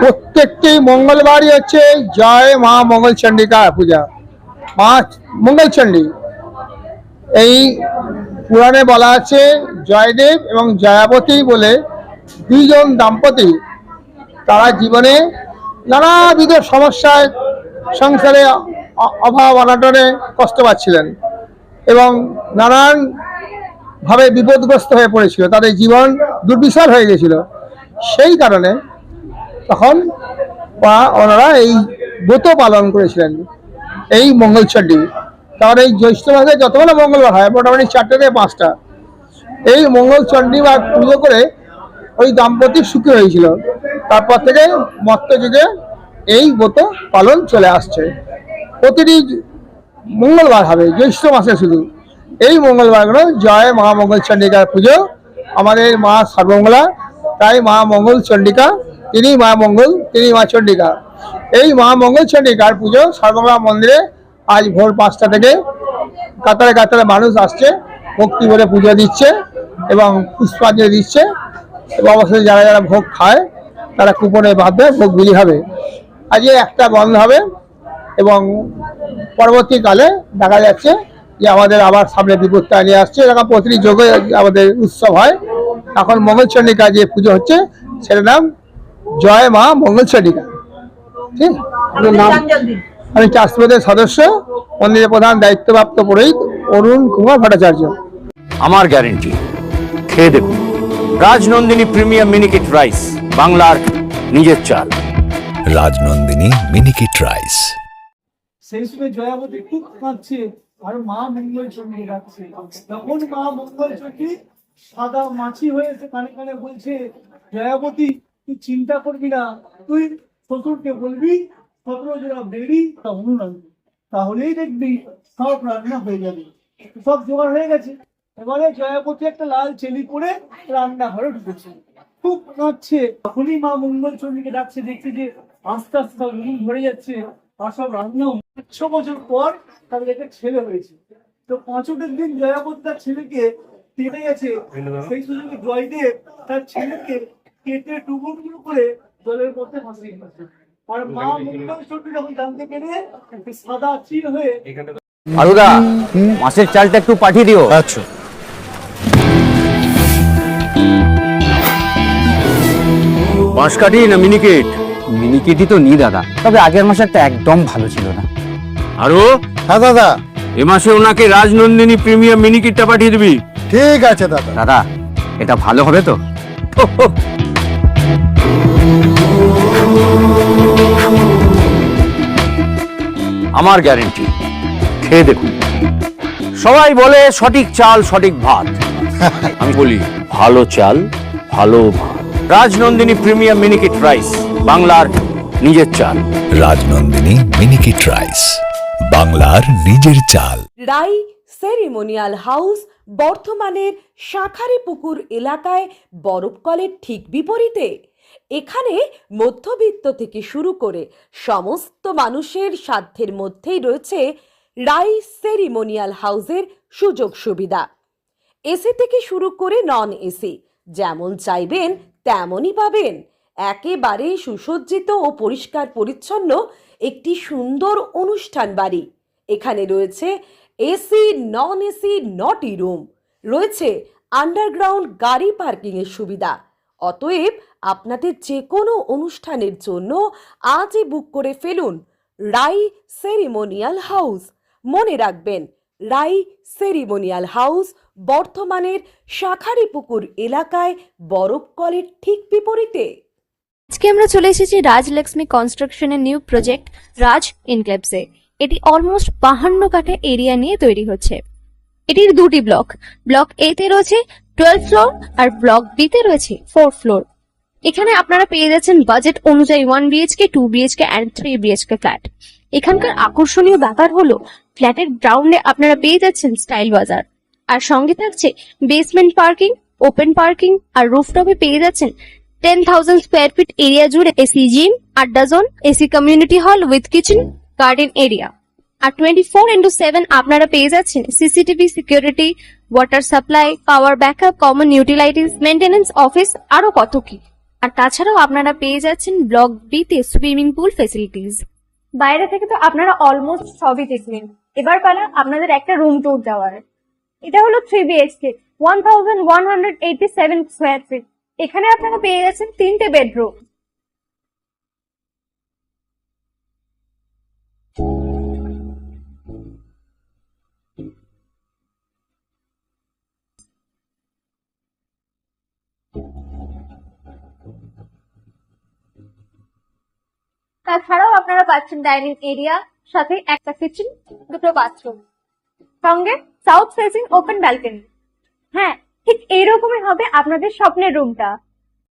প্রত্যেকটি মঙ্গলবারই হচ্ছে জয় মা মঙ্গলচন্ডিকা পূজা। মা মঙ্গলচন্ডী, এই পুরাণে বলা আছে জয়দেব এবং জয়াবতী বলে দুইজন দাম্পতি, তারা জীবনে নানাবিধ সমস্যায়, সংসারে অভাব অনাটনে কষ্ট পাচ্ছিলেন এবং নানানভাবে বিপদগ্রস্ত হয়ে পড়েছিল, তাদের জীবন দুর্বিষহ হয়ে গেছিল। সেই কারণে তখন ওনারা এই ব্রত পালন করেছিলেন, এই মঙ্গলচন্ডী। তার এই জ্যৈষ্ঠ মাসে যতগুলো মঙ্গলবার হয় মোটামুটি 4টে থেকে 5টা, এই মঙ্গলচন্ডী বা পুজো করে ওই দাম্পতি সুখী হয়েছিল। তারপর থেকে মধ্যযুগে এই ব্রত পালন চলে আসছে। প্রতিটি মঙ্গলবার হবে জ্যৈষ্ঠ মাসে, শুধু এই মঙ্গলবারগুলো জয় মা মঙ্গলচন্ডিকার পুজো। আমাদের মা সর্বমঙ্গলা, তাই মা মঙ্গলচন্ডিকা, তিনি মা মঙ্গল, তিনি মা চন্ডিকা। এই মা মঙ্গলচন্ডিকার পুজো সর্বমঙ্গলা মন্দিরে আজ ভোর 5টা থেকে কাতারে কাতারে মানুষ আসছে, ভক্তি ভরে পুজো দিচ্ছে এবং পুষ্পাঞ্জলি দিচ্ছে এবং অবশ্যই যারা যারা ভোগ খায় তারা কুপনে বাঁধবে, ভোগ বিলি হবে। আজকে একটা বন্ধ হবে এবং পরবর্তীকালে দেখা যাচ্ছে যে আমাদের আবার সামনে বিপত্তা নিয়ে আসছে। এরকম প্রতিটি যোগে আমাদের উৎসব হয়। এখন মঙ্গলচন্ডিকা যে পুজো হচ্ছে সেটার নাম জয় মা মঙ্গলচন্ডিকা। ঠিক, নাম আমি ট্রাস্টবোর্ডের সদস্য, মন্দিরের প্রধান দায়িত্বপ্রাপ্ত পুরোহিত অরুণ কুমার ভট্টাচার্য। আমার গ্যারেন্টি, খেয়ে দেখুন রাজনন্দিনী প্রিমিয়াম মিনিকেট রাইস, বাংলার নিজের চাল। রাজনন্দিনী মিনিকেট রাইস। সেই সময় জয়াবতী খুব কাঁদছে আর মা মঙ্গলচন্ডী ডাকছে। তখন মা মঙ্গলচন্ডী সাদা মাছি হয়েছে কানে কানে বলছে, জয়াবতী তুই চিন্তা করবি না, তুই শ্বশুরকে বলবি 17 জোড়া বেড়ি উনুন আনবি, তাহলেই দেখবি সব রান্না হয়ে যাবে। সব জোগাড় হয়ে গেছে। এবারে জয়াবতী একটা লাল চেলি পরে রান্নাঘরে ঢুকেছে, খুব কাঁদছে। তখনই মা মঙ্গলচন্ডীকে ডাকছে, দেখছে যে আস্তে আস্তে সব উনুন ধরে যাচ্ছে আর সব রান্না। 6 বছর পর তাদের একটা ছেলে হয়েছে। তো 5 দিন জয়াবতী তার ছেলেকে পেটে গেছে, সেই সুযোগে জয়দেব তার ছেলেকে কেটে টুকরো টুকরো করে জলের মধ্যে ভাসিয়ে দিয়েছে। আর মা মঙ্গলচন্ডী যখন জানতে পেরে সাদা চির হয়ে আরুদা, মাছের চালটা একটু পাঠিয়ে দিও। আচ্ছা। বাঁশকাঠি না মিনিকেট? মিনিকেটই তো নি দাদা, তবে আগের মাসেরটা একদম ভালো ছিল না। আরো হ্যাঁ দাদা, এ মাসে ওনাকে রাজনন্দিনী প্রিমিয়াম মিনিকেটটা পাঠিয়ে দিবি। ঠিক আছে দাদা। দাদা, এটা ভালো হবে তো? আমার গ্যারেন্টি, খেয়ে দেখুন। সবাই বলে সঠিক চাল সঠিক ভাত, আমি বলি ভালো চাল ভালো ভাত। রাজনন্দিনী প্রিমিয়াম মিনিকেট রাইস, বাংলার নিজের চাল। রাজনন্দিনী মিনিকেট রাইস, বাংলার নিজের চাল। রাই সেরিমোনিয়াল হাউস বর্ধমানের শাঁখারীপুকুর এলাকায় বরফকলের ঠিক বিপরীতে। এখানে মধ্যবিত্ত থেকে শুরু করে সমস্ত মানুষের সাধ্যের মধ্যেই রয়েছে রাই সেরিমোনিয়াল হাউসের সুযোগ সুবিধা। এসি থেকে শুরু করে নন এসি, যেমন চাইবেন তেমনই পাবেন। একেবারে সুসজ্জিত ও পরিষ্কার পরিচ্ছন্ন একটি সুন্দর অনুষ্ঠান বাড়ি। এখানে রয়েছে এসি, নন এসি, নটি রুম, রয়েছে আন্ডারগ্রাউন্ড গাড়ি পার্কিং এর সুবিধা। অতএব আপনাদের যে কোনো অনুষ্ঠানের জন্য আজই বুক করে ফেলুন রাই সেরিমোনিয়াল হাউস। মনে রাখবেন, রাই সেরিমোনিয়াল হাউস বর্ধমানের শাঁখারীপুকুর এলাকায় বরফকলের ঠিক বিপরীতে। আজকে আমরা চলে এসেছি রাজলক্ষ্মী কনস্ট্রাকশনের নিউ প্রজেক্ট রাজ ইনক্লেভসে। এটি অলমোস্ট 52 কাঠা এরিয়া নিয়ে তৈরি হচ্ছে। এটির দুটি ব্লক, ব্লক এ তে রয়েছে 12 ফ্লোর আর ব্লক বি তে রয়েছে 4 ফ্লোর। এখানে আপনারা পেয়ে যাচ্ছেন বাজেট অনুযায়ী 1 BHK, 2 BHK and 3 BHK flat. এখানকার আকর্ষণীয় ব্যাপার হলো ফ্ল্যাটের গ্রাউন্ডে আপনারা পেয়ে যাচ্ছেন স্টাইল বাজার, আর সঙ্গে থাকছে বেসমেন্ট পার্কিং, ওপেন পার্কিং, আর রুফটপে পেয়ে যাচ্ছেন 10,000 স্কোয়ার ফিট এরিয়া জুড়ে এসি জিম, আড্ডা zone, AC community hall with kitchen, garden area. আর 24/7 আপনারা পেয়ে যাচ্ছেন CCTV security, water supply, power backup, common utilities, maintenance office, আরো কত কি। আর তাছাড়াও আপনারা পেয়ে যাচ্ছেন ব্লক বিতে সুইমিং পুল ফেসিলিটিস। বাইরে থেকে তো আপনারা অলমোস্ট সবই দেখলেন, এবার পালা আপনাদের একটা রুম ট্যুর দেওয়ার। এটা হলো 3 BHK, 1187 স্কোয়ার ফিট। এখানে আপনারা পেয়ে যাচ্ছেন 3টে বেডরুম। তাছাড়াও আপনারা পাচ্ছেন ডাইনিং এরিয়া, সাথে একটা কিচেন, 2টো বাথরুম, সঙ্গে সাউথ ফেসিং ওপেন ব্যালকনি। হ্যাঁ, ঠিক এইরকমই হবে আপনাদের স্বপ্নের রুমটা।